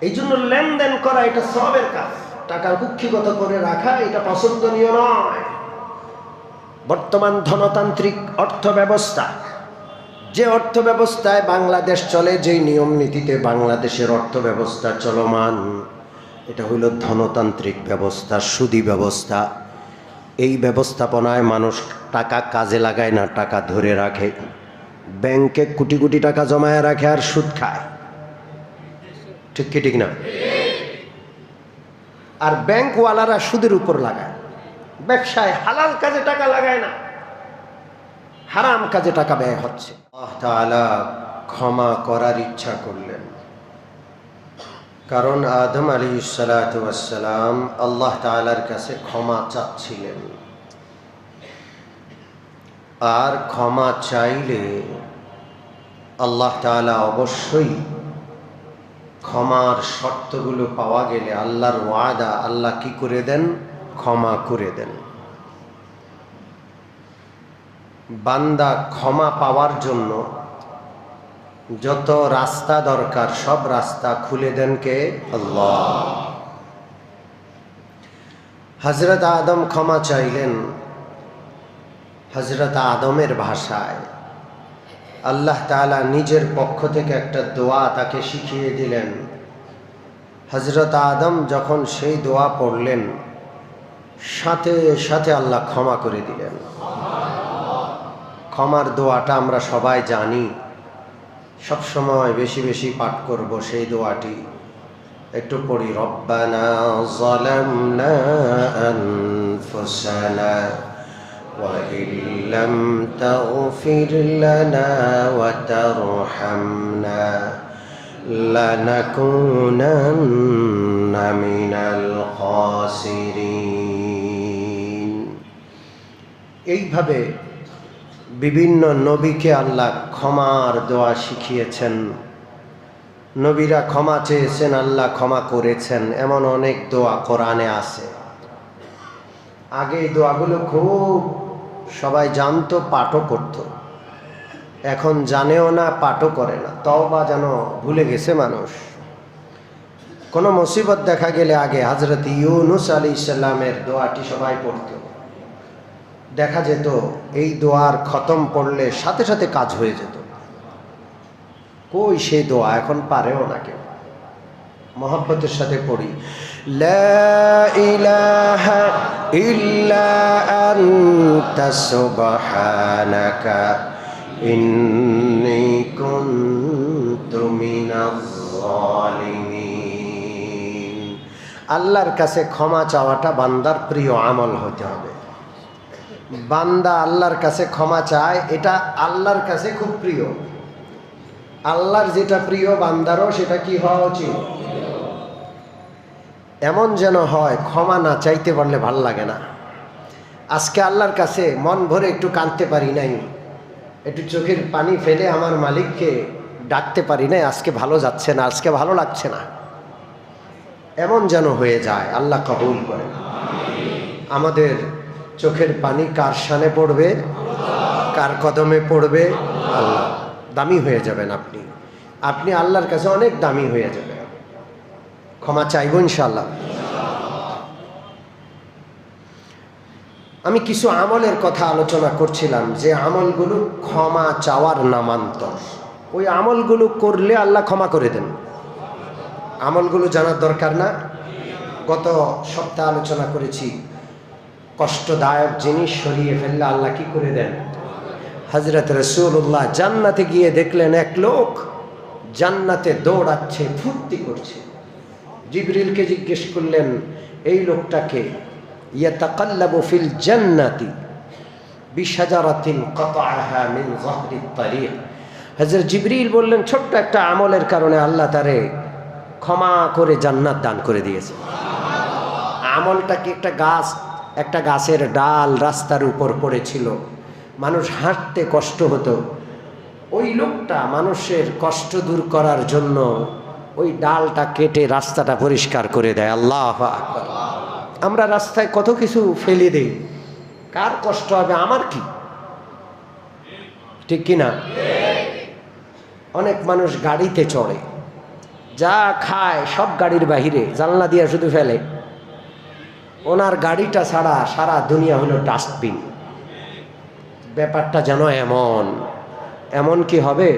এই জন্য লেনদেন করা এটা সবের কাজ। টাকা কুক্ষিগত করে রাখা এটা পছন্দনীয় নয়। বর্তমান ধনতান্ত্রিক অর্থ ব্যবস্থা, যে অর্থ ব্যবস্থায় বাংলাদেশ চলে, যেই নিয়ম নীতিতে বাংলাদেশের অর্থ ব্যবস্থা চলমান, এটা হইল ধনতান্ত্রিক ব্যবস্থা, সুদী ব্যবস্থা। এই ব্যবস্থাপনায় মানুষ টাকা কাজে লাগায় না, টাকা ধরে রাখে। ব্যাংকে কোটি কোটি টাকা জমায় রাখে আর সুদ খায়। ঠিক কি ঠিক না? আর ব্যাংকওয়ালারা সুদের উপর লাগায়। ব্যবসায় হালাল কাজে টাকা লাগায় না, হারাম কাজে টাকা ব্যয় হচ্ছে। আল্লাহ তাআলা ক্ষমা করার ইচ্ছা করলেন, কারণ আদম আলাইহিস সালাতু ওয়াস সালাম আল্লাহ তাআলার কাছে ক্ষমা চাচ্ছিলেন। আর ক্ষমা চাইলে আল্লাহ তাআলা অবশ্যই ক্ষমার শর্তগুলো পাওয়া গেলে আল্লাহর ওয়াদা, আল্লাহ কি করে দেন? ক্ষমা করে দেন। বান্দা ক্ষমা পাওয়ার জন্য যত রাস্তা দরকার সব রাস্তা খুলে দেন কে? আল্লাহ। হযরত আদম ক্ষমা চাইলেন। হযরত আদমের ভাষায় আল্লাহ তাআলা নিজের পক্ষ থেকে একটা দোয়া তাকে শিখিয়ে দিলেন। হযরত আদম যখন সেই দোয়া পড়লেন, সাথে সাথে আল্লাহ ক্ষমা করে দিলেন। ক্ষমার দোয়াটা আমরা সবাই জানি, সব সময় বেশি বেশি পাঠ করব সেই দোয়াটি। একটু পড়ি, রব্বানা যালামনা আনফুসানা ওয়া ইল্লাম তাগফির লানা ওয়া তারহামনা লানাকুনান্না মিনাল খাসিরিন। এইভাবে বিভিন্ন নবীকে আল্লাহ ক্ষমার দোয়া শিখিয়েছেন। নবীরা ক্ষমা চেয়েছেন, আল্লাহ ক্ষমা করেছেন। এমন অনেক দোয়া কোরআনে আছে। আগে এই দোয়াগুলো খুব সবাই জানতো, পাঠও করত। এখন জানেও না, পাঠও করে না। তওবা যেন ভুলে গেছে মানুষ। কোনো মুসিবত দেখা গেলে আগে হযরত ইউনূস আলাইহিস সালামের দোয়াটি সবাই পড়ত। দেখা যেত এই দোয়ার খতম পড়লে সাথে সাথে কাজ হয়ে যেত। কই সেই দোয়া এখন পারেও না কেউ। মহব্বতের সাথে পড়ি, লা ইলাহা ইল্লা আনতা সুবহানাকা ইন্নী কুনতু মিনাজ জালিমিন। আল্লাহর কাছে ক্ষমা চাওয়াটা বান্দার প্রিয় আমল হতে হবে। বান্দা আল্লাহর কাছে ক্ষমা চায়, এটা আল্লাহর কাছে খুব প্রিয়। আল্লাহর যেটা প্রিয় বান্দারও সেটা কি হওয়া উচিত? এমন যেন হয় ক্ষমা না চাইতে পারলে ভাল লাগে না। আজকে আল্লাহর কাছে মন ভরে একটু কাঁদতে পারি নাই, একটু চোখের পানি ফেলে আমার মালিককে ডাকতে পারি নাই, আজকে ভালো যাচ্ছে না, আজকে ভালো লাগছে না, এমন যেন হয়ে যায়। আল্লাহ কবুল করে। আমাদের চোখের পানি কার শানে পড়বে? কার কদমে পড়বে? আল্লাহ। দামি হয়ে যাবেন আপনি। আপনি আল্লাহর কাছে অনেক দামি হয়ে যাবেন। ক্ষমা চাইব ইনশাআল্লাহ। আমি কিছু আমলের কথা আলোচনা করছিলাম, যে আমলগুলো ক্ষমা চাওয়ার নামান্তর। ওই আমলগুলো করলে আল্লাহ ক্ষমা করে দেন। আমলগুলো জানার দরকার না? গত সপ্তাহে আলোচনা করেছি, কষ্টদায়ক জিনিস সরিয়ে ফেললে আল্লাহ কি করে দেন? হযরত রাসূলুল্লাহ জান্নাতে গিয়ে দেখলেন এক লোক জান্নাতে দৌড়াচ্ছে, ফুর্তি করছে। জিবরিলকে জিজ্ঞেস করলেন, এই লোকটাকে? ইয়াতাকাল্লাবু ফিল জান্নাতি বিশাজারাতিন কাতাআহা মিন যাহরিত তারিক। হযরত জিবরিল বললেন, ছোট্ট একটা আমলের কারণে আল্লাহ তারে ক্ষমা করে জান্নাত দান করে দিয়েছে। আমলটাকে একটা গাছের ডাল রাস্তার উপর পড়েছিল, মানুষ হাঁটতে কষ্ট হতো। ওই লোকটা মানুষের কষ্ট দূর করার জন্য ওই ডালটা কেটে রাস্তাটা পরিষ্কার করে দেয়। আল্লাহু আকবার। আমরা রাস্তায় কত কিছু ফেলে দেই, কার কষ্ট হবে, আমার কি? ঠিক কিনা? অনেক মানুষ গাড়িতে চড়ে, যা খায় সব গাড়ির বাহিরে, জানলা দিয়ে শুধু ফেলে। ওনার গাড়িটা ছাড়া সারা দুনিয়া হলো ডাস্টবিন। ব্যাপারটা যেন এমন এমন কি হবে?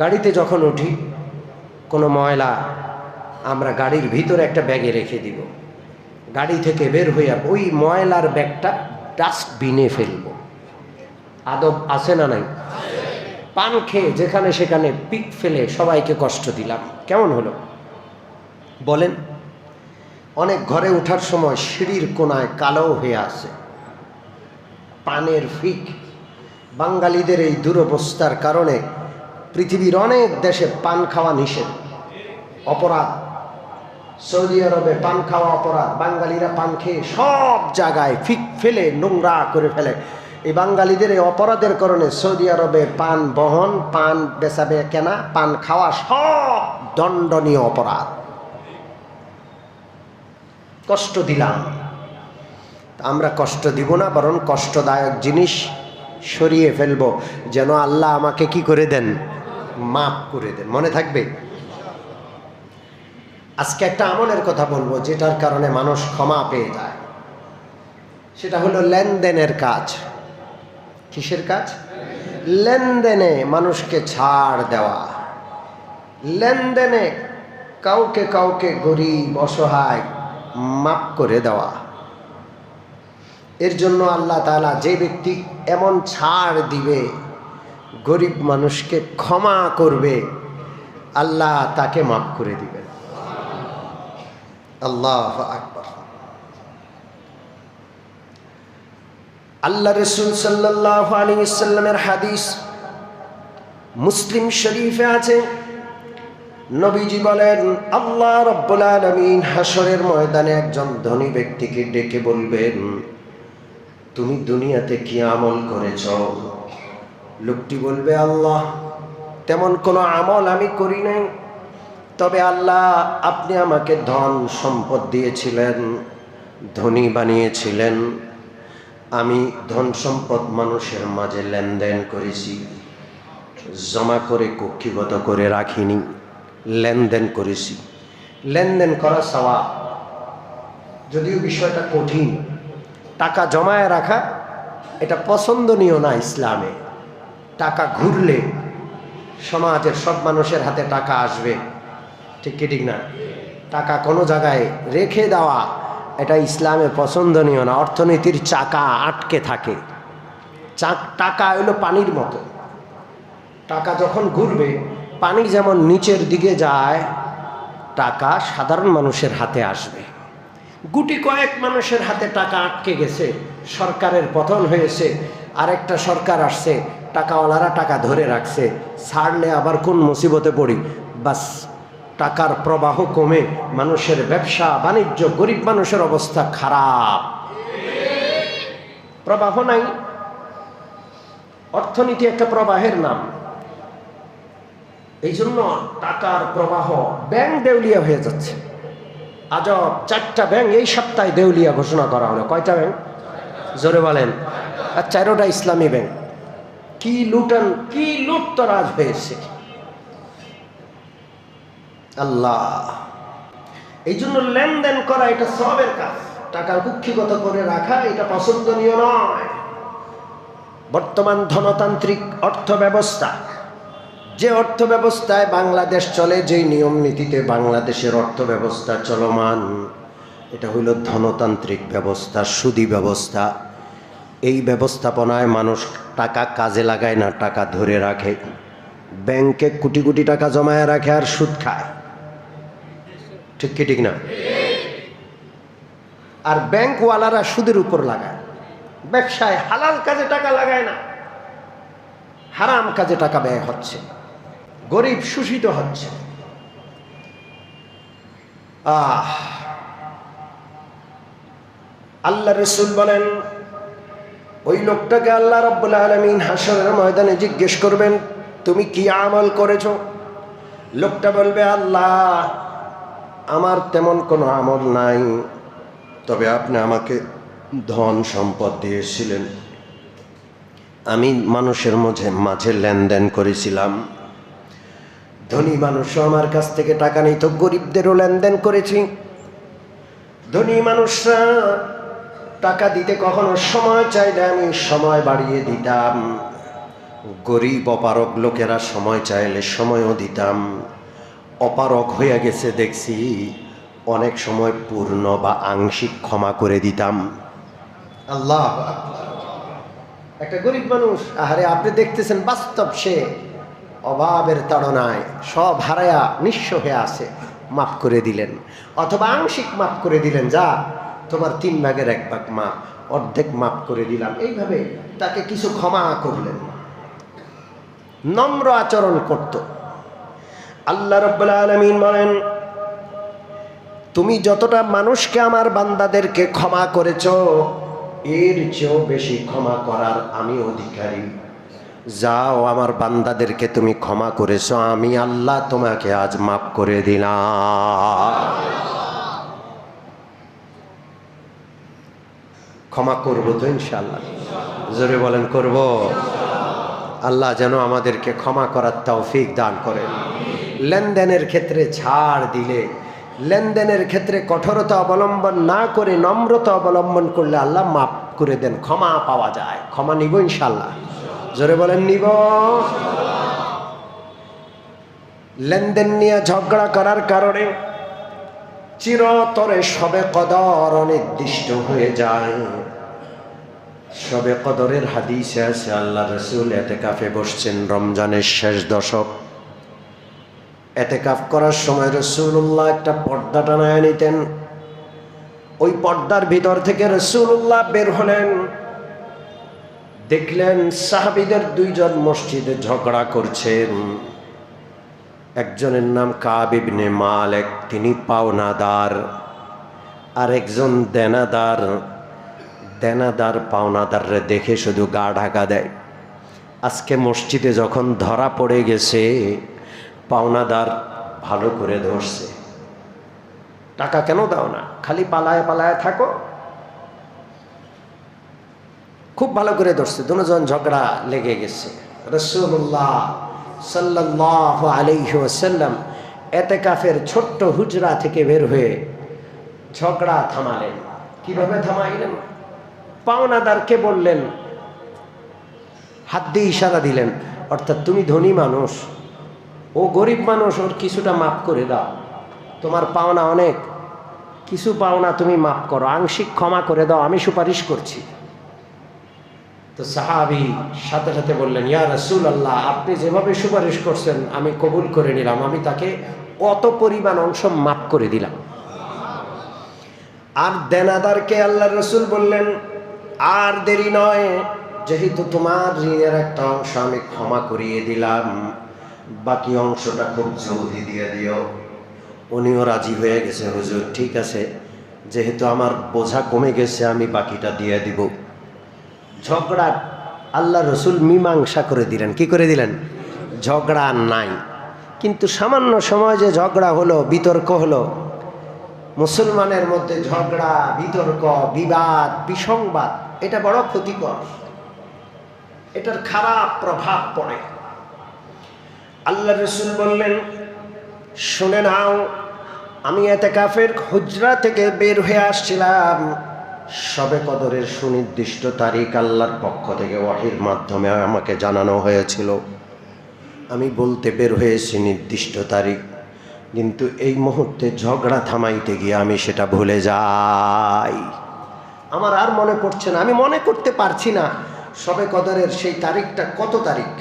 গাড়িতে যখন উঠি কোনো ময়লা আমরা গাড়ির ভিতরে একটা ব্যাগে রেখে দিব, গাড়ি থেকে বের হইয়া ওই ময়লার ব্যাগটা ডাস্টবিনে ফেলবো। আদব আছে না নাই? পান খেয়ে যেখানে সেখানে পিক ফেলে সবাইকে কষ্ট দিলাম, কেমন হলো বলেন? অনেক ঘরে ওঠার সময় সিঁড়ির কোনায় কালো হয়ে আছে পানের ফিক। বাঙালিদের এই দুরবস্থার কারণে পৃথিবীর অনেক দেশে পান খাওয়া নিষেধ, অপরাধ। সৌদি আরবে পান খাওয়া অপরাধ। বাঙালিরা পান খেয়ে সব জায়গায় ফিক ফেলে নোংরা করে ফেলে। এই বাঙালিদের এই অপরাধের কারণে সৌদি আরবে পান বহন, পান বেচাবে কেনা, পান খাওয়া সব দণ্ডনীয় অপরাধ। কষ্ট দিলাম, আমরা কষ্ট দিব না, বরং কষ্টদায়ক জিনিস সরিয়ে ফেলবো, যেন আল্লাহ আমাকে কি করে দেন? মাফ করে দেন। মনে থাকবে? আজকে একটা আমলের কথা বলবো যেটার কারণে মানুষ ক্ষমা পেয়ে যায়। সেটা হলো লেনদেনের কাজ। কিসের কাজ? লেনদেনে মানুষকে ছাড় দেওয়া, লেনদেনে কাউকে কাউকে গরিব অসহায় মাফ করে দেওয়া। এর জন্য আল্লাহ তাআলা যে ব্যক্তি এমন ছাড় দিবে, গরিব মানুষকে ক্ষমা করবে, আল্লাহ তাকে মাফ করে দিবেন। আল্লাহু আকবার। আল্লাহ রাসূল সাল্লাল্লাহু আলাইহি ওয়াসাল্লামের হাদিস মুসলিম শরীফে আছে। নবীজি বলেন, আল্লাহ রাব্বুল আলামিন হাসরের ময়দানে একজন ধনী ব্যক্তিকে ডেকে বলবেন, তুমি দুনিয়াতে কি আমল করেছ? লোকটি বলবে, আল্লাহ তেমন কোনো আমল আমি করি নাই, তবে আল্লাহ আপনি আমাকে ধন সম্পদ দিয়েছিলেন, ধনী বানিয়েছিলেন, আমি ধন সম্পদ মানুষের মাঝে লেনদেন করেছি, জমা করে কক্ষিগত করে রাখিনি, লেনদেন করেছি। লেনদেন করা সওয়াব, যদিও বিষয়টা কঠিন। টাকা জমায় রাখা এটা পছন্দনীয় না ইসলামে। টাকা ঘুরলে সমাজের সব মানুষের হাতে টাকা আসবে, ঠিক কি ঠিক না? টাকা কোনো জায়গায় রেখে দেওয়া এটা ইসলামে পছন্দনীয় না। অর্থনীতির চাকা আটকে থাকে। টাকা হলো পানির মতো। টাকা যখন ঘুরবে, পানি যেমন নিচের দিকে যায়, টাকা সাধারণ মানুষের হাতে আসবে। গুটি কয়েক মানুষের হাতে টাকা আটকে গেছে, সরকারের পতন হয়েছে, আরেকটা সরকার আসছে, টাকাওয়ালারা টাকা ধরে রাখছে, ছাড়লে আবার কোন মুসিবতে পড়ি, বাস টাকার প্রবাহ কমে মানুষের ব্যবসা বাণিজ্য, গরিব মানুষের অবস্থা খারাপ। প্রবাহ নাই। অর্থনীতি একটা প্রবাহের নাম। এই জন্য টাকার প্রবাহ, ব্যাংক দেউলিয়া হয়ে যাচ্ছে। আজব, 4টা ব্যাংক এই সপ্তাহে দেউলিয়া ঘোষণা করা হলো। কয়টা ব্যাংক? জোরে বলেন। আর 4টা ইসলামী ব্যাংক। কি লুটন, কি লুটতরাজ হয়েছে আল্লাহ। এই জন্য লেনদেন করা এটা সবের কাজ। টাকা কুক্ষিগত করে রাখা এটা পছন্দনীয় নয়। বর্তমান ধনতান্ত্রিক অর্থ ব্যবস্থা, যে অর্থ ব্যবস্থায় বাংলাদেশ চলে, যেই নিয়ম নীতিতে বাংলাদেশের অর্থ ব্যবস্থা চলমান, এটা হইল ধনতান্ত্রিক ব্যবস্থা, সুদী ব্যবস্থা। এই ব্যবস্থাপনায় মানুষ টাকা কাজে লাগায় না, টাকা ধরে রাখে। ব্যাংকে কোটি কোটি টাকা জমায় রাখে আর সুদ খায়, ঠিক কি ঠিক না? আর ব্যাংকওয়ালারা সুদের উপর লাগায়। ব্যবসায় হালাল কাজে টাকা লাগায় না, হারাম কাজে টাকা ব্যয় হচ্ছে, গরিব শোষিত হচ্ছে। আল্লাহ রাসূল বলেন, ওই লোকটাকে আল্লাহ রাব্বুল আলামিন হাসরের ময়দানে জিজ্ঞেস করবেন, তুমি কি আমল করেছো? লোকটা বলবে, আল্লাহ আমার তেমন কোনো আমল নাই, তবে আপনি আমাকে ধন সম্পদ দিয়েছিলেন, আমি মানুষের মাঝে লেনদেন করেছিলাম, ধনী মানুষও আমার কাছ থেকে টাকা নিত, গরিবদেরও লেনদেন করেছি। ধনী মানুষরা টাকা দিতে কখনো সময় চাইলে আমি সময় বাড়িয়ে দিতাম, গরিব অপারগ লোকেরা সময় চাইলে সময়ও দিতাম। অপারগ হয়ে গেছে দেখছি, অনেক সময় পূর্ণ বা আংশিক ক্ষমা করে দিতাম। আল্লাহ, একটা গরিব মানুষ, আহারে আপনি দেখতেছেন বাস্তব সে অভাবের তাড়নায় সব হারায়া নিঃস্ব হয়ে আছে, মাফ করে দিলেন, অথবা আংশিক মাফ করে দিলেন, যা তোমার 3 ভাগের 1 ভাগ মাফ, অর্ধেক মাফ করে দিলাম। এইভাবে তাকে কিছু ক্ষমা করলেন, নম্র আচরণ করত। আল্লাহ রাব্বুল আলামিন বলেন, তুমি যতটা মানুষকে আমার বান্দাদেরকে ক্ষমা করেছো, এর চেয়েও বেশি ক্ষমা করার আমি অধিকারী। যাও, আমার বান্দাদেরকে তুমি ক্ষমা করেছো, আমি আল্লাহ তোমাকে আজ মাফ করে দিলাম। ক্ষমা করবো তো ইনশাআল্লাহ, জোরে বলেন করব। আল্লাহ যেন আমাদেরকে ক্ষমা করার তৌফিক দান করেন। লেনদেনের ক্ষেত্রে ছাড় দিলে, লেনদেনের ক্ষেত্রে কঠোরতা অবলম্বন না করে নম্রতা অবলম্বন করলে আল্লাহ মাফ করে দেন, ক্ষমা পাওয়া যায়। ক্ষমা নিব ইনশাআল্লাহ, জোরে বলেন নিব। লেনদেন নিয়ে ঝগড়া করার কারণে চিরতরে শবে কদর অনির্দিষ্ট হয়ে যায়। শবে কদরের হাদিসে আছে, আল্লাহ রাসূল এতেকাফে বসছেন রমজানের শেষ দশক। এতেকাফ করার সময় রাসূলুল্লাহ একটা পর্দা টানায় নিতেন। ওই পর্দার ভিতর থেকে রাসূলুল্লাহ বের হলেন, দেখলেন সাহাবীদের 2 জন মসজিদে ঝগড়া করছেন। একজনের নাম কাব ইবনে মালিক, তিনি পাওনাদার, আর একজন দেনাদার। দেনাদার পাওনাদাররে দেখে শুধু গা ঢাকা দেয়। আজকে মসজিদে যখন ধরা পড়ে গেছে, পাওনাদার ভালো করে ধরছে, টাকা কেন দাও না, খালি পালায় পালায় থাকো। খুব ভালো করে ধরছে, দুজন ঝগড়া লেগে গেছে। রাসূলুল্লাহ সাল্লাল্লাহু আলাইহি ওয়াসাল্লাম এতেকাফের ছোট্ট হুজরা থেকে বের হয়ে ঝগড়া থামালেন। কিভাবে থামাইলেন? পাওনাদারকে বললেন, হাত দিয়ে ইশারা দিলেন, অর্থাৎ তুমি ধনী মানুষ, ও গরিব মানুষ, ওর কিছুটা মাফ করে দাও, তোমার পাওনা অনেক, কিছু পাওনা তুমি মাফ করো, আংশিক ক্ষমা করে দাও, আমি সুপারিশ করছি। তো সাহাবী সাথে সাথে বললেন, ইয়া রাসূলুল্লাহ, আপনি যেভাবে সুপারিশ করছেন আমি কবুল করে নিলাম, আমি তাকে অত পরিমাণ অংশ মাফ করে দিলাম। আর দেনাদারকে আল্লাহর রাসূল বললেন, আর দেরি নয়, যেহেতু তোমার ঋণের একটা অংশ আমি ক্ষমা করিয়ে দিলাম, বাকি অংশটা খুব জলদি দিয়ে দিও। উনিও রাজি হয়ে গেছে, হুজুর ঠিক আছে, যেহেতু আমার বোঝা কমে গেছে আমি বাকিটা দিয়ে দিব। ঝগড়া আল্লাহ রসুল মীমাংসা করে দিলেন। কি করে দিলেন? ঝগড়া নাই। কিন্তু সামান্য সময় যে ঝগড়া হলো, বিতর্ক হলো, মুসলমানের মধ্যে ঝগড়া, বিতর্ক, বিবাদ, বিসংবাদ, এটা বড় ক্ষতিকর, এটার খারাপ প্রভাব পড়ে। আল্লাহ রসুল বললেন, শুনে নাও, আমি এতেকাফের হুজরা থেকে বের হয়ে আসছিলাম, শবে কদরের সুনির্দিষ্ট তারিখ আল্লাহর পক্ষ থেকে ওয়াহির মাধ্যমে আমাকে জানানো হয়েছিল। আমি বলতে বের হয়েছি নির্দিষ্ট তারিখ, কিন্তু এই মুহূর্তে ঝগড়া থামাইতে গিয়ে আমি সেটা ভুলে যাই। আমার আর মনে পড়ছে না, আমি মনে করতে পারছি না শবে কদরের সেই তারিখটা কত তারিখ,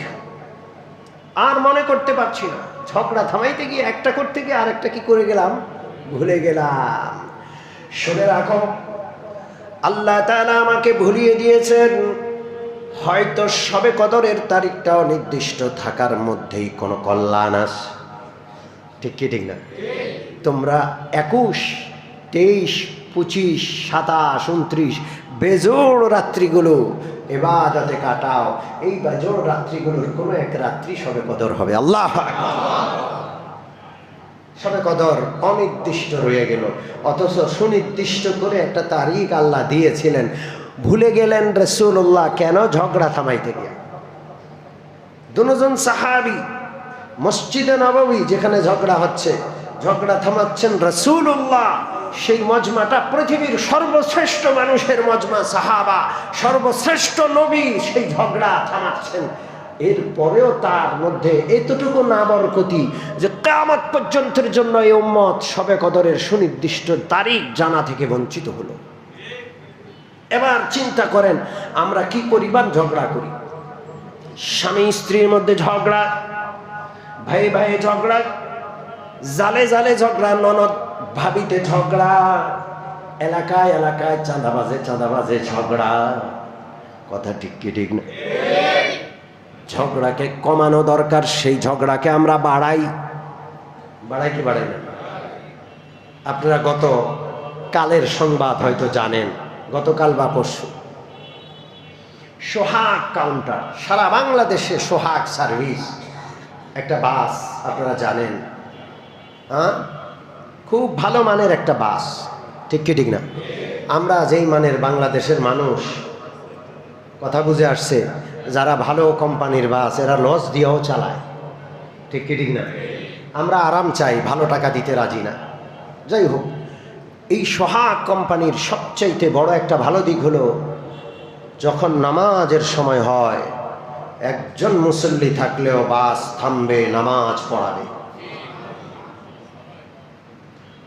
আর মনে করতে পারছি না। ঝগড়া থামাইতে গিয়ে একটা করতে গিয়ে আরেকটা কি করে গেলাম, ভুলে গেলাম। শুনে রাখো, আল্লাহ তাআলা আমাকে ভুলিয়ে দিয়েছেন, হয়তো শবে কদরের তারিখটাও নির্দিষ্ট থাকার মধ্যেই কোনো কল্যাণ আছে। ঠিক কি ঠিক না? তোমরা 21, 23, 25, 27, 29 বেজোড় রাত্রিগুলো ইবাদতে কাটাও। এই বেজোড় রাত্রিগুলোর কোনো এক রাত্রি শবে কদর হবে। আল্লাহ আকবার। শবে কদর অনির্দিষ্ট রয়ে গেল, অথচ সুনির্দিষ্ট করে একটা তারিখ আল্লাহ দিয়েছিলেন। ভুলে গেলেন রাসূলুল্লাহ, কেন? ঝগড়া থামাইতে গিয়ে। দুজন সাহাবী মসজিদে নববী যেখানে ঝগড়া হচ্ছে, ঝগড়া থামাচ্ছেন রাসূলুল্লাহ। সেই মজমাটা পৃথিবীর সর্বশ্রেষ্ঠ মানুষের মজমা, সাহাবা, সর্বশ্রেষ্ঠ নবী সেই ঝগড়া থামাচ্ছেন। এরপরেও তার মধ্যে এতটুকু না বরকতি যে কিয়ামত পর্যন্তের জন্য এই উম্মত শবে কদরের সুনির্দিষ্ট তারিখ জানা থেকে বঞ্চিত হলো। এবার চিন্তা করেন আমরা কি পরিমাণ ঝগড়া করি। স্বামী স্ত্রীর মধ্যে ঝগড়া, ভাই ভাই ঝগড়া, জালে জালে ঝগড়া, ননদ ভাবিতে ঝগড়া, এলাকায় এলাকায় চাঁদাবাজে চাঁদাবাজে ঝগড়া। কথা ঠিক কি ঠিক না? ঝগড়াকে কমানো দরকার। সেই ঝগড়াকে আমরা বাড়াই কি বাড়াই না? আপনারা গত কালের সংবাদ হয়তো জানেন, গতকাল বা পরশু সোহাগ কাউন্টার, সারা বাংলাদেশে সোহাগ সার্ভিস একটা বাস, আপনারা জানেন, হ্যাঁ, খুব ভালো মানের একটা বাস, ঠিক কি ঠিক না? আমরা যেই মানের বাংলাদেশের মানুষ, কথা বুঝে আসছে, যারা ভালো কোম্পানির বাস এরা লস দিয়েও চালায়, ঠিক কি ঠিক না? আমরা আরাম চাই, ভালো টাকা দিতে রাজি না। যাই হোক, এই সোহাগ কোম্পানির সবচাইতে বড় একটা ভালো দিক হলো যখন নামাজের সময় হয় একজন মুসল্লি থাকলেও বাস থামবে, নামাজ পড়াবে।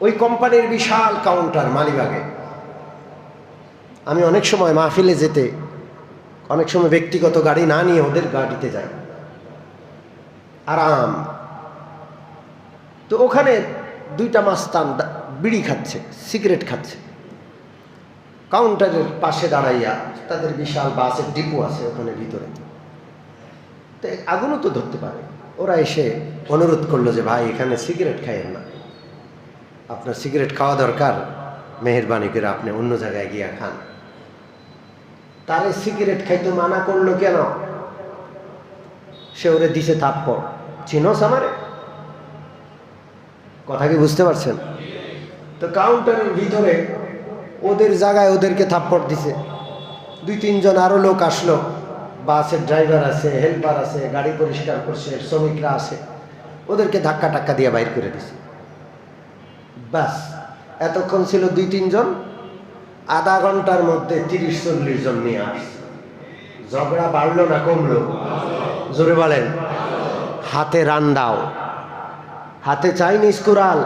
ওই কোম্পানির বিশাল কাউন্টার মালিবাগে। আমি অনেক সময় মাহফিলে যেতে অনেক সময় ব্যক্তিগত গাড়ি না নিয়ে ওদের গাড়িতে যাই, আরাম। তো ওখানে দুইটা মাস্তান বিড়ি খাচ্ছে, সিগারেট খাচ্ছে, কাউন্টারের পাশে দাঁড়াইয়া। তাদের বিশাল বাসের ডিপো আছে ওখানে ভিতরে, তো আগুনও তো ধরতে পারে। ওরা এসে অনুরোধ করলো যে ভাই এখানে সিগারেট খাইয়েন না, আপনার সিগারেট খাওয়া দরকার, মেহেরবানি করে আপনি অন্য জায়গায় গিয়া খান। তারে সিগারেট খাইতে মানা করলো কেন? সে ওরে দিছে থাপ্পড়। চিনোস আমারে? কথা কি বুঝতে পারছেন? তো কাউন্টারের ভিতরে ওদের জায়গায় ওদেরকে থাপ্পড় দিছে। দুই তিনজন আরো লোক আসলো, বাসের ড্রাইভার আছে, হেল্পার আছে, গাড়ি পরিষ্কার করছে, শ্রমিকরা আছে, ওদেরকে ধাক্কা টাক্কা দিয়ে বাইর করে দিছে। বাস, এতক্ষণ ছিল দুই তিনজন, আধা ঘন্টার মধ্যে 30-40 জন নিয়ে আসছে। ঝগড়া বাড়লো না কমলো? জোরে বলেন। হাতে রান্দাও, হাতে চাইনিজ কুড়াল,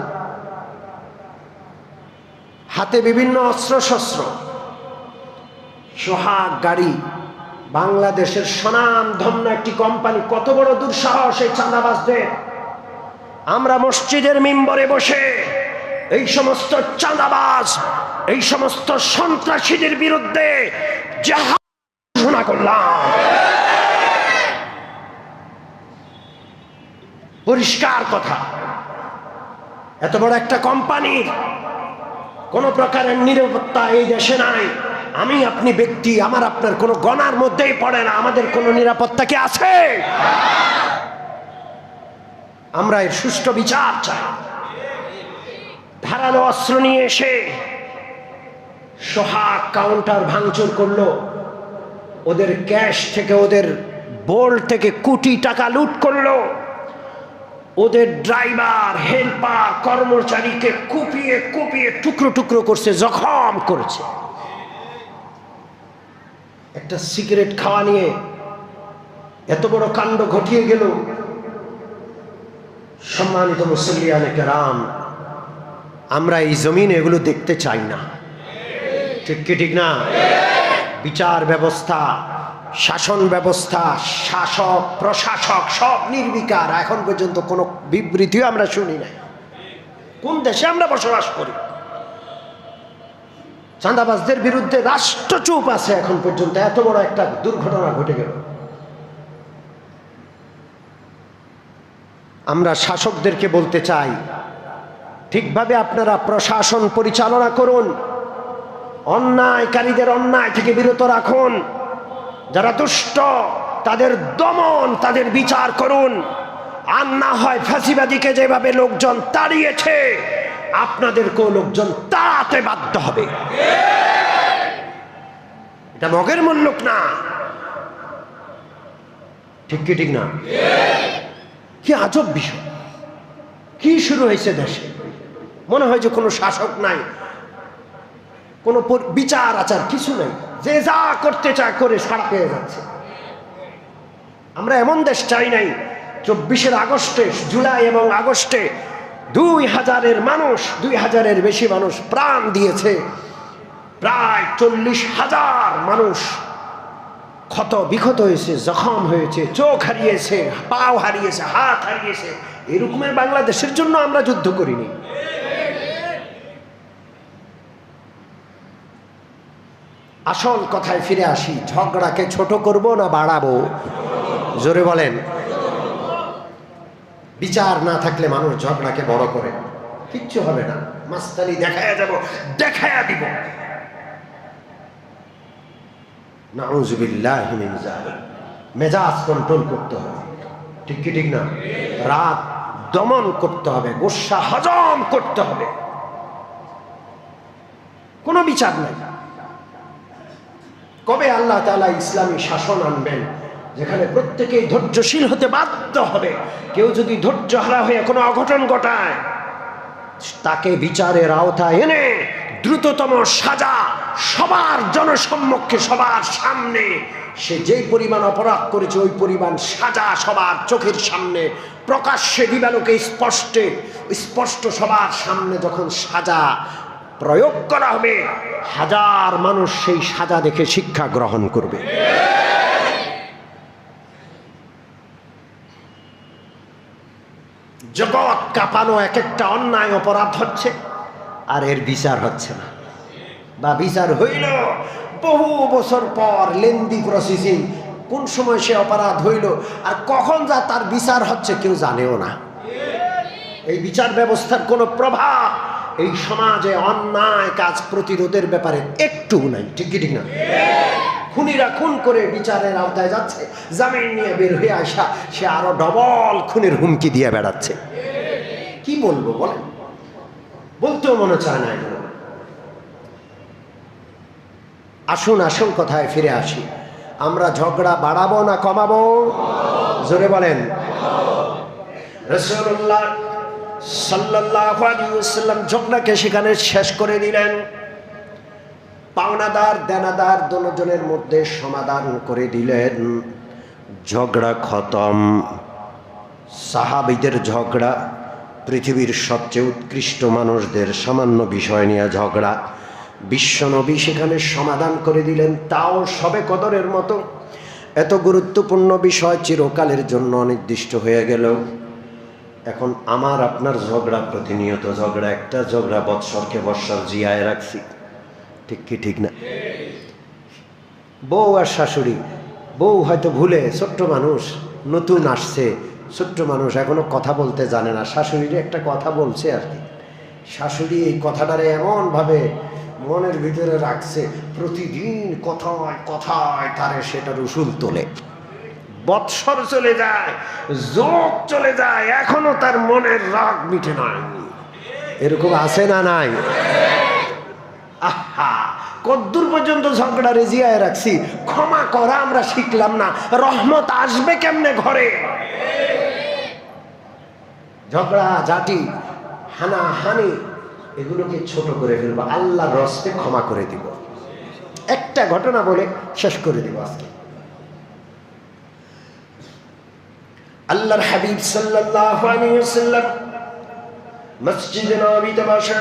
হাতে বিভিন্ন অস্ত্র শস্ত্র, সোহাগ গাড়ি, বাংলাদেশের স্বনাম ধন্য একটি কোম্পানি। কত বড় দুঃসাহস এই চাঁদাবাজদের! আমরা মসজিদের মিম্বরে বসে এই সমস্ত চাঁদাবাজ, এই সমস্ত সন্ত্রাসীদের বিরুদ্ধে জিহাদ ঘোষণা করলাম। পরিষ্কার কথা, এত বড় একটা কোম্পানির কোন প্রকারের নিরাপত্তা এই দেশে নাই। আমি আপনি ব্যক্তি, আমার আপনার কোনো গণার মধ্যেই পড়ে না। আমাদের কোনো নিরাপত্তা কি আছে? আমরা এর সুষ্ঠু বিচার চাই। ধারালো অস্ত্র নিয়ে এসে সোহাগ কাউন্টার ভাঙচুর করলো, ওদের ক্যাশ থেকে, ওদের বোল্ট থেকে কোটি টাকা লুট করলো, ওদের ড্রাইভার, হেল্পার, কর্মচারীকে কুপিয়ে কুপিয়ে টুকরো টুকরো করছে, জখম করেছে। একটা সিগারেট খাওয়া নিয়ে এত বড় কাণ্ড ঘটিয়ে গেল। সম্মানিত মুসল্লিয়ানে কেরাম, আমরা এই জমিনে এগুলো দেখতে চাই না, ঠিক কি ঠিক না? বিচার ব্যবস্থা, শাসন ব্যবস্থা, শাসক প্রশাসক সব নির্বিকার। এখন পর্যন্ত কোনো বিবৃতিও আমরা শুনি নাই। কোন দেশে আমরা বসবাস করি? চাঁদাবাজদের বিরুদ্ধে রাষ্ট্র চুপ আছে এখন পর্যন্ত। এত বড় একটা দুর্ঘটনা ঘটে গেল। আমরা শাসকদেরকে বলতে চাই, ঠিকভাবে আপনারা প্রশাসন পরিচালনা করুন, অন্যায়কারীদের অন্যায় থেকে বিরত রাখুন, যারা দুষ্ট তাদের দমন, তাদের বিচার করুন। আর না হয় ফাঁসিবাদীকে যেভাবে লোকজন তাড়িয়েছে, আপনাদেরকেও লোকজন তাড়াতে বাধ্য হবে। এটা মগের মূল্যক না, ঠিক কি ঠিক না? কি আজব বিষয়! কি শুরু হয়েছে দেশে? মনে হয় যে কোনো শাসক নাই, কোনো বিচার আচার কিছু নেই, যে যা করতে চায় করে সাড়া পেয়ে যাচ্ছে। আমরা এমন দেশ চাই নাই। 24 আগস্টে, জুলাই এবং আগস্টে 2000-এর মানুষ, 2000-এর বেশি মানুষ প্রাণ দিয়েছে। প্রায় 40,000 মানুষ ক্ষত বিক্ষত হয়েছে, জখম হয়েছে, চোখ হারিয়েছে, পাও হারিয়েছে, হাত হারিয়েছে। এরকমের বাংলাদেশের জন্য আমরা যুদ্ধ করিনি। আসল কথায় ফিরে আসি, ঝগড়াকে ছোট করব না বাড়াবো? জোরে বলেন। বিচার না থাকলে মানুষ ঝগড়াকে বড় করে, কিচ্ছু হবে না। মাস্তানি দেখায়া যাব, দেখায়া দিব। নাউযুবিল্লাহি মিন যালিক। মেজাজ কন্ট্রোল করতে হবে, ঠিক কি ঠিক না? রাগ দমন করতে হবে, গোসা হজম করতে হবে। কোনো বিচার নাই। কবে আল্লাহ তাআলা ইসলামী শাসন আনবেন যেখানে প্রত্যেকেই ধৈর্যশীল হতে বাধ্য হবে? কেউ যদি ধৈর্য হারা হয়ে কোনো অঘটন ঘটায়, তাকে বিচারের আওতায় এনে দ্রুততম সাজা, সবার জনসম্মুখে, সবার সামনে সে যেই পরিমাণ অপরাধ করেছে ওই পরিমাণ সাজা সবার চোখের সামনে প্রকাশ্যে দিবালোকে স্পষ্ট সবার সামনে যখন সাজা প্রয়োগ করা হবে, হাজার মানুষ সেই সাজা দেখে শিক্ষা গ্রহণ করবে। জগৎ কাঁপানো এক একটা অন্যায় অপরাধ হচ্ছে, আর এর বিচার হচ্ছে না, বা বিচার হইল বহু বছর পর, লেন্দি প্রসেসিং। কোন সময় সে অপরাধ হইল আর কখন যা তার বিচার হচ্ছে কেউ জানেও না। এই বিচার ব্যবস্থার কোনো প্রভাব এই সমাজে অন্যায় কাজ প্রতিরোধের ব্যাপারে একটু নাই, ঠিক কি ঠিক না? খুনিরা খুন করে বিচারের আওতায় যাচ্ছে, জামিন নিয়ে বের হয়ে আসা সে আরো ডবল খুনের হুমকি দিয়ে বেড়াচ্ছে। কি বলবো বলেন? বলতেও মনে চায় না এগুলো। আসুন আসল কথায় ফিরে আসি, আমরা ঝগড়া বাড়াবো না কমাবো? জোরে বলেন। রাসূলুল্লাহ সাল্লাল্লাহু আলাইহি ওয়াসাল্লাম ঝগড়াকে সেখানে শেষ করে দিলেন। পাওনাদার দেনাদার দুজনের মধ্যে সমাধান করে দিলেন। ঝগড়া খতম। সাহাবীদের ঝগড়া, পৃথিবীর সবচেয়ে উৎকৃষ্ট মানুষদের সামান্য বিষয় নিয়ে ঝগড়া, বিশ্বনবী সেখানে সমাধান করে দিলেন, তাও সবে কদরের মতো। এত গুরুত্বপূর্ণ বিষয় চিরকালের জন্য অনির্দিষ্ট হয়ে গেল। এখন আমার আপনার ঝগড়া, প্রতিনিয়ত ঝগড়া, একটা ঝগড়া বৎসরকে বৎসর জিয়ায় রাখছি, ঠিক কি ঠিক না? বউ আর শাশুড়ি, বউ হয়তো ভুলে, ছোট্ট মানুষ নতুন আসছে, ছোট্ট মানুষ এখনো কথা বলতে জানে না, শাশুড়ির একটা কথা বলছে আর কি। শাশুড়ি এই কথাটারে এমনভাবে মনের ভিতরে রাখছে, প্রতিদিন কথায় কথায় তারে সেটার উসুল তোলে। বৎসর চলে যায়, যোগ চলে যায়, এখনো তার মনের রাগ মিটে নাই। এরকম আছে না নাই? আহা, কদ্দূর পর্যন্ত ঝগড়া রেজিয়ায় রাখছি, ক্ষমা করা আমরা শিখলাম না। রহমত আসবে কেমনে ঘরে? ঝগড়া ঝাঁটি হানাহানি এগুলোকে ছোট করে ফেলবো, আল্লাহর রস্তে ক্ষমা করে দিব। একটা ঘটনা বলে শেষ করে দিব আজকে। আল্লাহর হাবিব সাল্লাল্লাহু আলাইহি ওয়াসাল্লাম মসজিদে নববীতে বসে,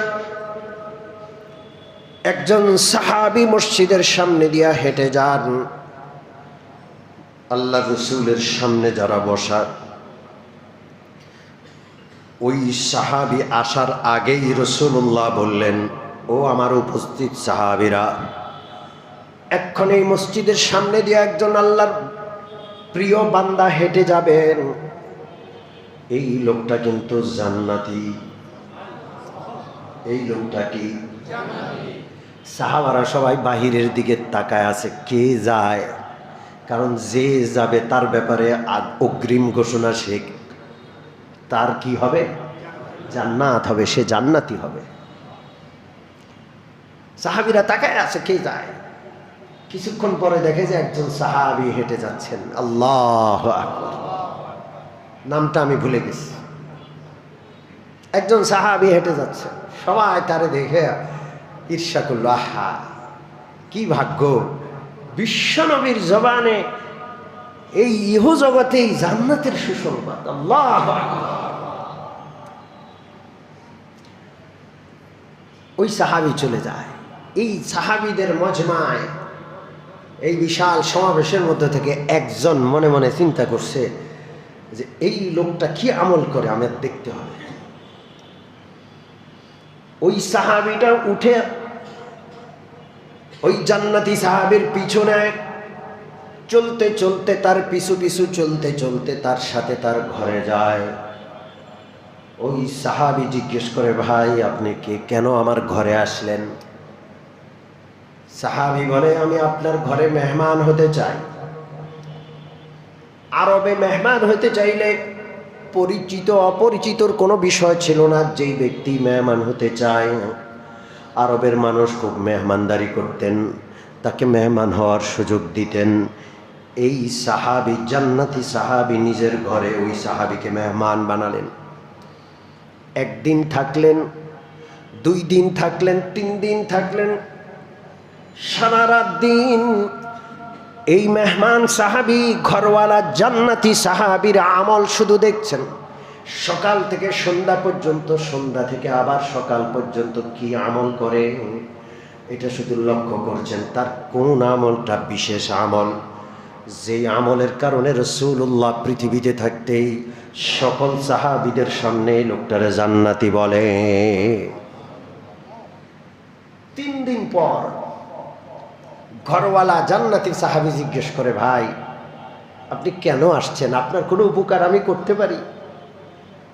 একজন সাহাবী মসজিদের সামনে দিয়া হেঁটে যান। আল্লাহ রাসূলের সামনে যারা বসা, ওই সাহাবী আসার আগেই রাসূলুল্লাহ বললেন, ও আমার উপস্থিত সাহাবীরা, এক্ষণে এই মসজিদের সামনে দিয়ে একজন আল্লাহর প্রিয় বান্দা হেঁটে যাবেন, এই লোকটা কিন্তু জান্নাতি। এই লোকটা কি জান্নাতি? সাহাবারা সবাই বাহিরের দিকে তাকায় আছে, কে যায়? কারণ যে যাবে তার ব্যাপারে অগ্রিম ঘোষণা, সে তার কি হবে? জান্নাত হবে, সে জান্নাতি হবে। সাহাবীরা তাকায় আছে কে যায়। কিছুক্ষণ পরে দেখে যে একজন সাহাবী হেঁটে যাচ্ছেন। আল্লাহু আকবার। নামটা আমি ভুলে গেছি। একজন সাহাবী হেঁটে যাচ্ছে, সবাই তারে দেখে ঈর্ষা করলো, আহা কি ভাগ্য, বিশ্বনবীর জবানে এই ইহ জগতেই জান্নাতের সুসংবাদ। আল্লাহু আকবার। ওই সাহাবী চলে যায়। এই সাহাবীদের মজমায়, এই বিশাল সমাবেশের মধ্যে থেকে একজন মনে মনে চিন্তা করছে যে এই লোকটা কি আমল করে আমার দেখতে হবে। ওই সাহাবীটা উঠে ওই জান্নাতি সাহাবীর পিছনে চলতে চলতে, তার পিছু পিছু চলতে চলতে তার সাথে তার ঘরে যায়। ওই সাহাবী জিজ্ঞেস করে, ভাই আপনি কি, কেন আমার ঘরে আসলেন? সাহাবী বলে, আমি আপনার ঘরে মেহমান হতে চাই। আরবে মেহমান হতে চাইলে পরিচিত অপরিচিতর কোনো বিষয় ছিল না। যেই ব্যক্তি মেহমান হতে চায়, আরবের মানুষ খুব মেহমানদারি করতেন, তাকে মেহমান হওয়ার সুযোগ দিতেন। এই সাহাবী, জান্নাতি সাহাবী, নিজের ঘরে ওই সাহাবীকে মেহমান বানালেন। একদিন থাকলেন, 2 দিন থাকলেন, 3 দিন থাকলেন, সারা রাত দিন এই মেহমান সাহাবী ঘরওয়ালা জান্নাতি সাহাবীর আমল শুধু দেখছেন। সকাল থেকে সন্ধ্যা পর্যন্ত, সন্ধ্যা থেকে আবার সকাল পর্যন্ত কি আমল করে এটা শুধু লক্ষ্য করছেন। তার কোন আমলটা বিশেষ আমল, যে আমলের কারণে রাসূলুল্লাহ পৃথিবীতে থাকতেই সকল সাহাবীদের সামনে লোকটারে জান্নাতি বলে। 3 দিন পর ঘরওয়ালা জান্নাতি সাহাবী জিজ্ঞেস করে, ভাই আপনি কেন আসছেন? আপনার কোনো উপকার আমি করতে পারি?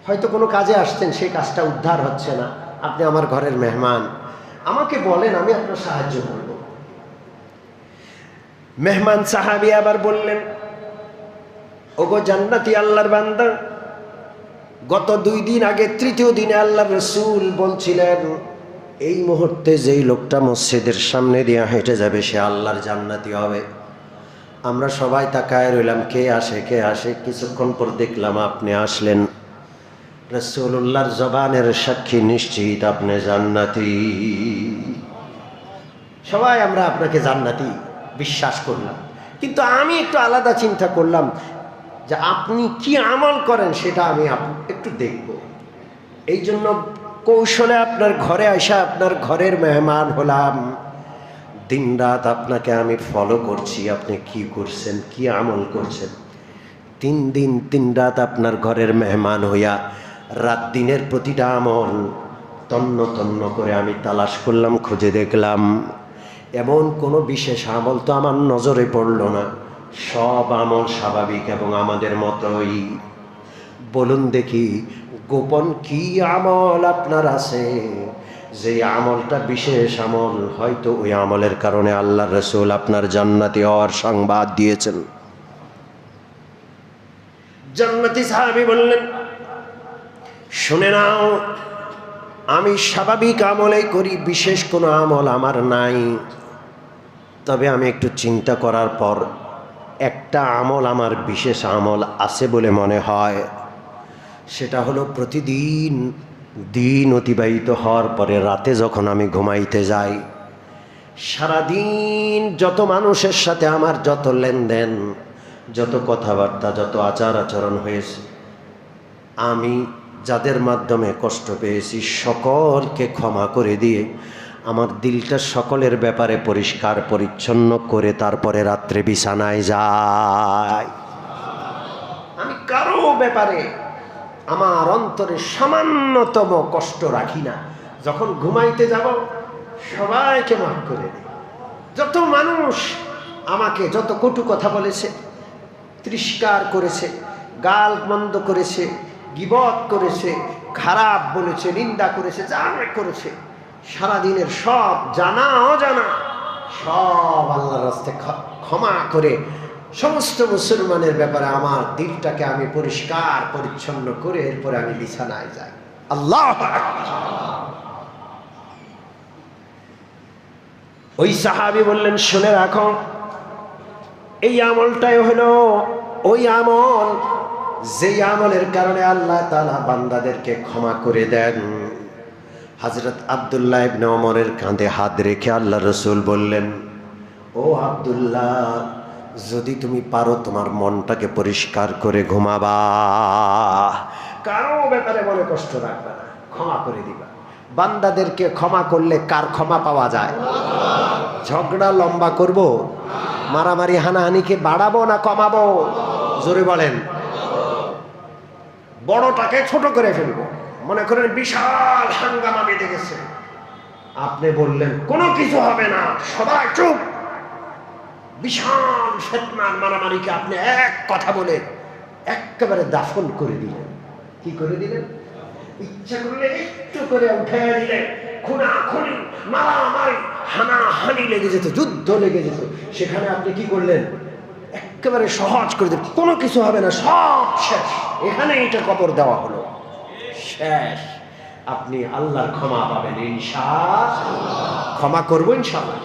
হয়তো কোনো কাজে আসছেন, সেই কাজটা উদ্ধার হচ্ছে না, আপনি আমার ঘরের মেহমান, আমাকে বলেন, আমি আপনার সাহায্য করব। মেহমান সাহাবী আবার বললেন, ওগো জান্নাতি আল্লাহর বান্দা, গত 2 দিন আগে 3য় দিনে আল্লাহর রাসূল বলছিলেন, এই মুহূর্তে যেই লোকটা মসজিদের সামনে দিয়ে হেঁটে যাবে সে আল্লাহর জান্নাতি হবে। আমরা সবাই তাকায় রইলাম, কে আসে কে আসে। কিছুক্ষণ পর দেখলাম আপনি আসলেন। রাসূলুল্লাহর জবানের সাক্ষী, নিশ্চিত আপনি জান্নাতি। সবাই আমরা আপনাকে জান্নাতি বিশ্বাস করলাম, কিন্তু আমি একটু আলাদা চিন্তা করলাম যে আপনি কি আমল করেন সেটা আমি একটু দেখব। এই জন্য কৌশলে আপনার ঘরে আসা, আপনার ঘরের মেহমান হলাম। দিনরাত আপনাকে আমি ফলো করছি, আপনি কি করছেন, কি আমল করছেন। 3 দিন 3 রাত আপনার ঘরের মেহমান হইয়া রাত দিনের প্রতিটা আমল তন্ন তন্ন করে আমি তালাশ করলাম, খুঁজে দেখলাম। এমন কোনো বিশেষ আমল তো আমার নজরে পড়ল না। সব আমল স্বাভাবিক এবং আমাদের মতোই। বলুন দেখি, গোপন কি আমল আপনার আছে, যে আমলটা বিশেষ আমল? হয়তো ওই আমলের কারণে আল্লাহর রাসূল আপনার জান্নাতি হওয়ার সংবাদ দিয়েছেন। জান্নাতি সাহাবী বললেন, শুনে নাও, আমি স্বাভাবিক আমলেই করি, বিশেষ কোনো আমল আমার নাই। তবে আমি একটু চিন্তা করার পর একটা আমল আমার বিশেষ আমল আছে বলে মনে হয়। সেটা হলো প্রতিদিন দিন অতিবাহিত হওয়ার পরে রাতে যখন আমি ঘুমাইতে যাই, সারাদিন যত মানুষের সাথে আমার যত লেনদেন, যত কথাবার্তা, যত আচার আচরণ হয়েছে, আমি যাদের মাধ্যমে কষ্ট পেয়েছি সকলকে ক্ষমা করে দিয়ে আমার দিলটা সকলের ব্যাপারে পরিষ্কার পরিচ্ছন্ন করে তারপরে রাত্রে বিছানায় যাই। আমি কারো ব্যাপারে আমার অন্তরে সামান্যতম কষ্ট রাখি না। যখন ঘুমাইতে যাব সবাইকে মাফ করে দিই। যত মানুষ আমাকে যত কটু কথা বলেছে, তিরস্কার করেছে, গাল মন্দ করেছে, গীবত করেছে, খারাপ বলেছে, নিন্দা করেছে, যা করেছে, সারাদিনের সব জানা অজানা সব আল্লাহর রাস্তায় ক্ষমা করে সমস্ত মুসলমানের ব্যাপারে আমার দিলটাকে আমি পরিষ্কার পরিচ্ছন্ন করে এরপরে আমি বিছানায় যাই। আল্লাহু আকবার। ওই সাহাবী বললেন, শুনে রাখো, এই আমলটাই হলো ওই আমল যেই আমলের কারণে আল্লাহ তাআলা বান্দাদেরকে ক্ষমা করে দেন। হযরত আব্দুল্লাহ ইবনে ওমরের কাঁধে হাত রেখে আল্লাহ রাসূল বললেন, ও আব্দুল্লাহ, যদি তুমি পারো তোমার মনটাকে পরিষ্কার করে ঘুমাবা, কারো ব্যাপারে মনে কষ্ট রাখবে না, ক্ষমা করে দিবা। বান্দাদেরকে ক্ষমা করলে কার ক্ষমা পাওয়া যায়? ঝগড়া লম্বা করব, মারামারি হানাহানিকে বাড়াবো না কমাবো? জোরে বলেন। বড়টাকে ছোট করে ফেলবো। মনে করেন বিশাল হাঙ্গামা বেঁধে গেছে, আপনি বললেন কোনো কিছু হবে না, সবাই চুপ। বিশাল ফিতনার মারামারিকে আপনি এক কথা বলে একেবারে দাফন করে দিলেন। কি করে দিলেন? ইচ্ছা করলে একটু করে উঠে দিলেন, খুনাখুনি মারামারি হানাহানি লেগে যেত, যুদ্ধ লেগে যেত। সেখানে আপনি কি করলেন? একেবারে সহজ করে দিলেন, কোনো কিছু হবে না, সব শেষ, এখানে এটা কবর দেওয়া হলো, শেষ। আপনি আল্লাহর ক্ষমা পাবেন ইনশাআল্লাহ। ক্ষমা করবো ইনশাআল্লাহ।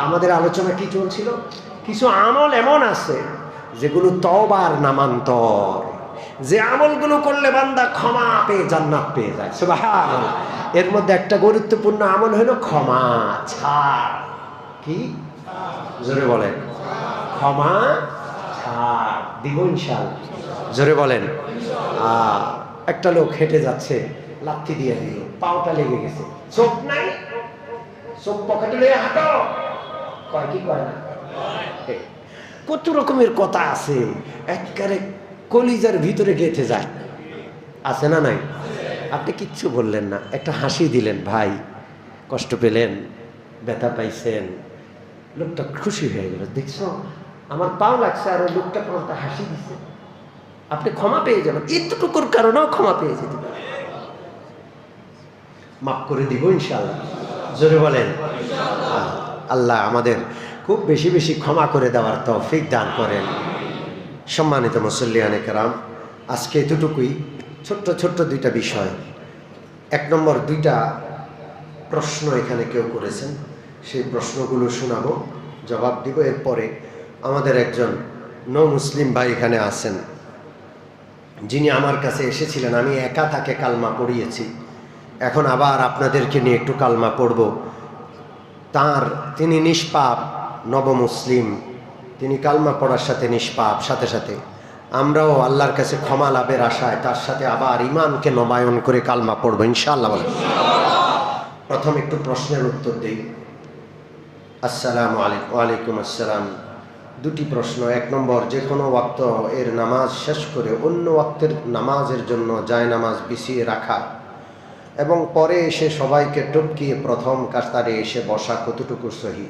আমাদের আলোচনা কি চলছিল? কিছু আমল এমন আছে যেগুলো তওবার নামান্তর, যে আমলগুলো করলে বান্দা ক্ষমা পেয়ে জান্নাত পেয়ে যায়। সুবহানাল্লাহ। এর মধ্যে একটা গুরুত্বপূর্ণ আমল হলো ক্ষমা ছাড়। কি? জোরে বলেন। ক্ষমা ছাড় দিব ইনশাআল্লাহ। জোরে বলেন। একটা লোক হেঁটে যাচ্ছে, লাথি দিয়ে দিল, পাওটা লেগে গেছে, চোখ নাই, চোখ পকেটে নিয়ে হাঁটো, কয় কি কয় না? কত রকমের কথা আছে, একেবারে কলিজার ভিতরে গেঁথে যায়, আছে না নাই? আপনি কিচ্ছু বললেন না, একটা হাসি দিলেন, ভাই কষ্ট পেলেন, ব্যথা পাইছেন, লোকটা খুশি হয়ে গেল, দেখছো আমার পাও লাগছে, আর ওই লোকটা পাওটা হাসি দিচ্ছে, আপনি ক্ষমা পেয়ে যাবেন। এতটুকুর কারণেও ক্ষমা পেয়ে যেতে পারেন। মাফ করে দিব ইনশাআল্লাহ। জোরে বলেন। আল্লাহ আমাদের খুব বেশি বেশি ক্ষমা করে দেওয়ার তৌফিক দান করেন। সম্মানিত মুসল্লিয়ানে কেরাম, আজকে এতটুকুই, ছোট্ট ছোট্ট দুইটা বিষয়। এক নম্বর, দুইটা প্রশ্ন এখানে কেউ করেছেন, সেই প্রশ্নগুলো শোনাবো, জবাব দিব। এরপরে আমাদের একজন মুসলিম ভাই এখানে আছেন, যিনি আমার কাছে এসেছিলেন, আমি একা তাকে কালমা পড়িয়েছি, এখন আবার আপনাদেরকে নিয়ে একটু কালমা পড়ব। তিনি নিষ্পাপ নবমুসলিম, তিনি কালমা পড়ার সাথে নিষ্পাপ, সাথে সাথে আমরাও আল্লাহর কাছে ক্ষমা লাভের আশায় তার সাথে আবার ইমানকে নবায়ন করে কালমা পড়বো ইনশাআল্লাহ। প্রথম একটু প্রশ্নের উত্তর দেই। আসসালামু আলাইকুম। ওয়ালাইকুম আসসালাম। দুটি প্রশ্ন। এক নম্বর, যে কোনো ওয়াক্ত এর নামাজ শেষ করে অন্য ওয়াক্তের নামাজের জন্য যায় নামাজ বিছিয়ে রাখা এবং পরে এসে সবাইকে টপকিয়ে প্রথম কাতারে এসে বসা কতটুকু সহি?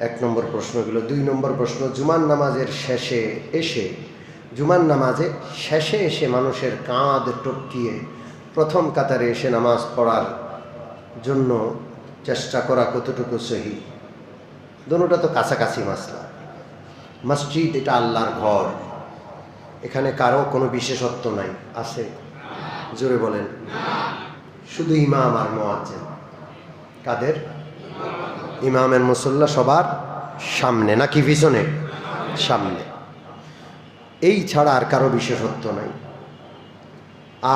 এক নম্বর প্রশ্নগুলো। দুই নম্বর প্রশ্ন, জুমার নামাজের শেষে এসে মানুষের কাঁধ টপকিয়ে প্রথম কাতারে এসে নামাজ পড়ার জন্য চেষ্টা করা কতটুকু সহি? দুটোটা তো কাছাকাছি মাসলা। মসজিদ এটা আল্লাহর ঘর, এখানে কারো কোনো বিশেষত্ব নাই, আছে? জোরে বলেন। শুধু ইমাম আর মুয়াজ্জিন। কাদের? ইমামের মুসল্লা সবার সামনে নাকি পিছনে? সামনে। এই ছাড়া আর কারো বিশেষত্ব নাই।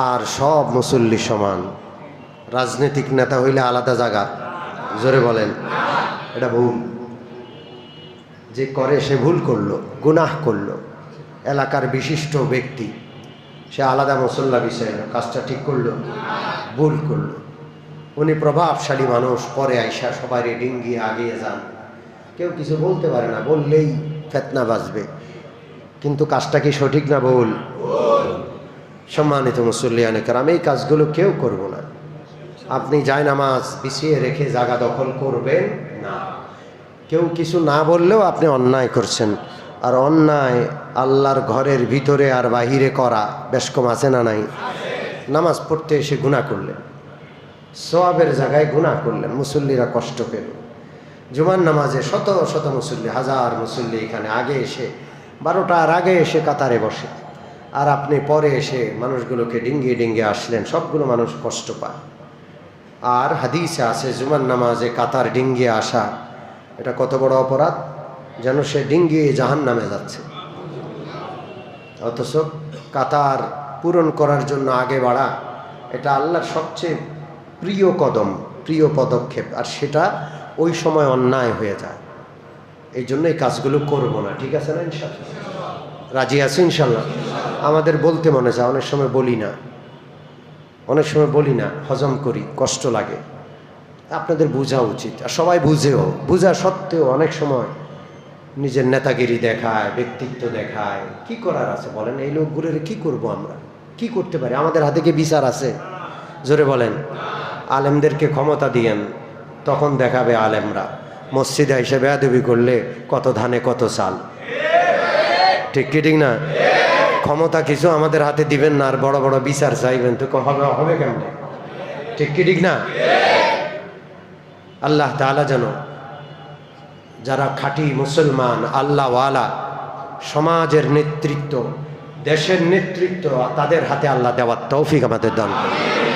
আর সব মুসল্লি সমান। রাজনৈতিক নেতা হইলে আলাদা জায়গা। জোরে বলেন। এটা ভুল। যে করে সে ভুল করলো, গুনাহ করলো। এলাকার বিশিষ্ট ব্যক্তি, সে আলাদা মুসল্লা বিষয় না, কাজটা ঠিক করলো? ভুল করলো। উনি প্রভাবশালী মানুষ, পরে আইসা সবাই ডিঙ্গিয়ে আগিয়ে যান, কেউ কিছু বলতে পারে না, বললেই ফিতনা বাজবে, কিন্তু কাজটা কি সঠিক না ভুল? সম্মানিত মুসল্লিয়ানে কেরাম, এই কাজগুলো কেউ করব না। আপনি যায় নামাজ বিছিয়ে রেখে জায়গা দখল করবেন না। কেউ কিছু না বললেও আপনি অন্যায় করছেন, আর অন্যায় আল্লাহর ঘরের ভিতরে আর বাহিরে করা বেশ কম আছে না নাই? নামাজ পড়তে এসে গুনাহ করলেন, সওয়াবের জায়গায় গুনাহ করলেন, মুসল্লিরা কষ্ট পেল। জুমার নামাজে শত শত মুসল্লি, হাজার মুসল্লি এখানে আগে এসে 12টার আগে এসে কাতারে বসে, আর আপনি পরে এসে মানুষগুলোকে ডিঙ্গিয়ে ডিঙ্গিয়ে আসলেন, সবগুলো মানুষ কষ্ট পায়। আর হাদিসে আছে জুমার নামাজে কাতার ডিঙ্গিয়ে আসা এটা কত বড় অপরাধ, যেন সে ডিঙ্গিয়ে জাহান্নামে যাচ্ছে। অথচ কাতার পূরণ করার জন্য আগে বাড়া এটা আল্লাহর সবচেয়ে প্রিয় কদম, প্রিয় পদক্ষেপ, আর সেটা ওই সময় অন্যায় হয়ে যায়। এই জন্য এই কাজগুলো করবো না, ঠিক আছে না? ইনশাল্লাহ রাজি আছে ইনশাল্লাহ। আমাদের বলতে মনে চায়, অনেক সময় বলি না, অনেক সময় বলি না, হজম করি, কষ্ট লাগে। আপনাদের বোঝা উচিত, আর সবাই বুঝেও, বোঝা সত্ত্বেও অনেক সময় নিজের নেতাগিরি দেখায়, ব্যক্তিত্ব দেখায়। কি করার আছে বলেন? এই লোকগুলোর কি করব আমরা? কি করতে পারি? আমাদের হাতে কি বিচার আছে? জোরে বলেন। আলেমদেরকে ক্ষমতা দিয়েন, তখন দেখাবে আলেমরা মসজিদে এসে বেয়াদবি করলে কত ধানে কত চাল। ঠিক কি ঠিক না? ক্ষমতা কিছু আমাদের হাতে দিবেন না, আর বড় বড় বিচার চাইবেন, তো হবে হবে কেমন? ঠিক কি ঠিক না? আল্লাহ তাআলা যেন যারা খাঁটি মুসলমান আল্লাহওয়ালা, সমাজের নেতৃত্ব, দেশের নেতৃত্ব, তাদের হাতে আল্লাহ দেওয়ার তৌফিক আমাদের দান করেন।